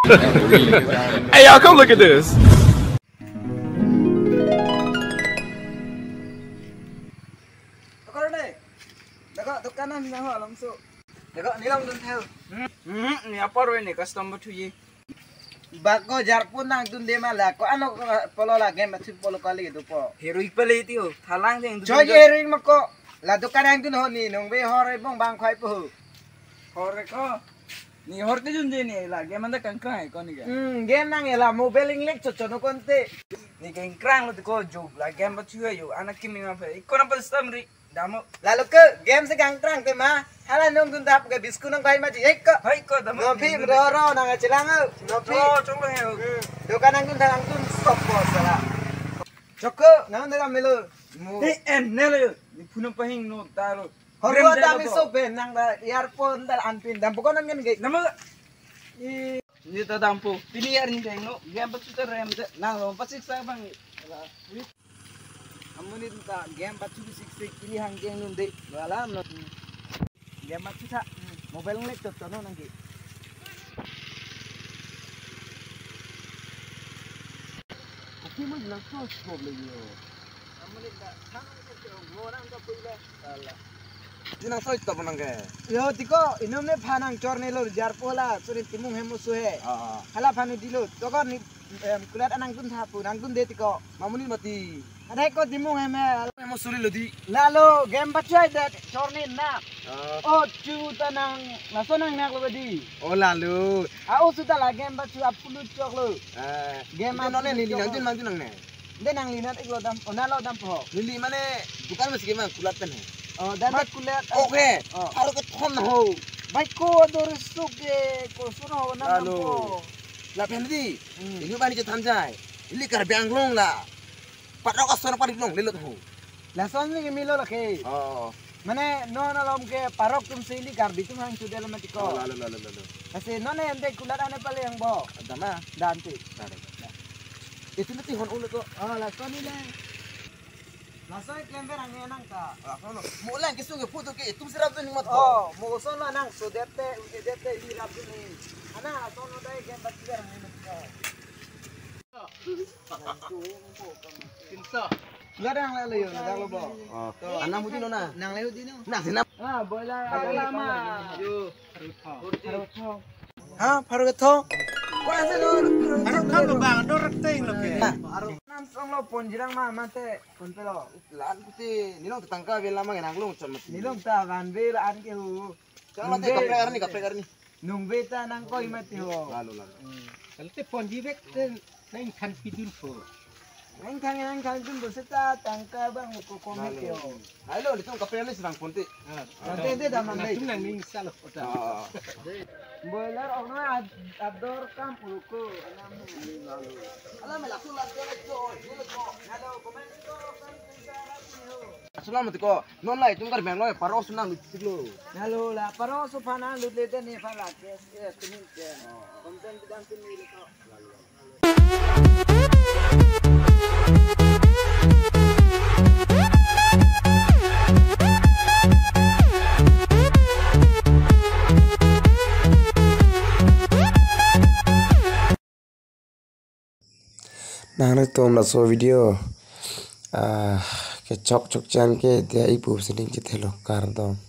Hey, y'all, come look at this. Tukanan na ho alam so. Daga nilang dun theo. Ni apa ro ini customer tu ye. Bako jarpun nang dun de mala ko ano polo la game at polo kali gitu po. Heroik pala ito. Thalang ding. Joy heroin mako. La tukanan dun ho ni nong be hore bong bang khoi po. Hore ko. Ni hor ke jun je ni la game anda kangkrang ko ni ga. Game nang ela mobile inglik chochono konte. Ni kangkrang lo ko jo la game ba chu yo anak kimi ma fe. Ko na pa stamri. Damo. Lalu ke game se kangkrang te ma. Hala nong dun tap ke biskut nang kai ma ji ek ko. Hai ko damo. No pi ro nang chilang no pi. Oh, chong he. Tukanan dun thang dun stop po sala. Choko nang de melo. En nelo. Ni punang pahing no taro. Horwa dami so ben nang earphone dal anpin dam pokon nang nge. Nama ni ta dampo. Pini yar ni deng no. Game ba chu ta rem de. Nang lo pasik sa bang. Amuni ta game batu di sik ini hang geng nun de malam no game batu sa mobile ngek to no nang ge oke mo nang so problem yo amuni ta thang ko ngorang ka puila ala Jinang so ito nang ge. yo tiko inomne phanang chorne lo jar pola suri timung hemu suhe hala phanu dilo tokor ni kulat anang dun thapu nang dun de tiko Mamuni mati. Ada ko dimung heme Mo suri lo di. lalu game bacai dat chorni na oh cu tanang naso nang nak lo di Oh lalu. au sudah lah game bacu apulu cok lo game Ano ne lili nang din mang din nang ne. de nang linat ik lo dam ona lo dam po Lili mane bukan mas game kulat pen he. oh dan kulet Oke. Aro ke thon ho. baik ko dor suk ko suno na Lalu. po La pen di. Ini bani je tham jai. Ili kar banglong la. Patro ka sono parik long lelot ho. la son ni milo la ke Oh. mane no no lom ke parok tum sili kar bitum hang sudel mati ko Lalu. kasi no ne ende kulat ane pale yang bo Dama. danti Itu nanti hon ulo to. oh la son ni le la son klember ang enang ta Ano? Mo lang kisu ke puto ke tum sirap ni mat ko. oh mo son la nang sudete udete li rabu ni ana son no dai game batler ni ko Kinsa. enggak ada yang lalu yo enggak lo bo Anam putih nona. nang lalu dino Nah, sinap. ah bola lama Yo. ha baru keto Ano kan lo bang do rekting lo ke. nam song lo pon jirang ma mate pon pelo Lan putih nilong tetangka bela mang enang con mati. nilom ta kan be la an ke hu Jangan nanti kapre ni. nung beta nang koi mati ho Lalu. Kalau te pon di bek ten nang kan pidun po. nang kang dun boseta tangka bang ko komit yo Ayo, itu kapre ni serang ponti. nanti dia dah mandai Tum nang ning salah ota. boiler ono ador kam puluko anam Alam langsung langsung itu. halo komen ko kan pinjara ho Asulah mati ko. Non lai tungkar bang lo paro sunang lucu lo. halo la paro so pana lute ni pala kes tunin ke konten bidang tunin ko Nah, itu so video ke chok chan ke dia ibu seding cit hello kardo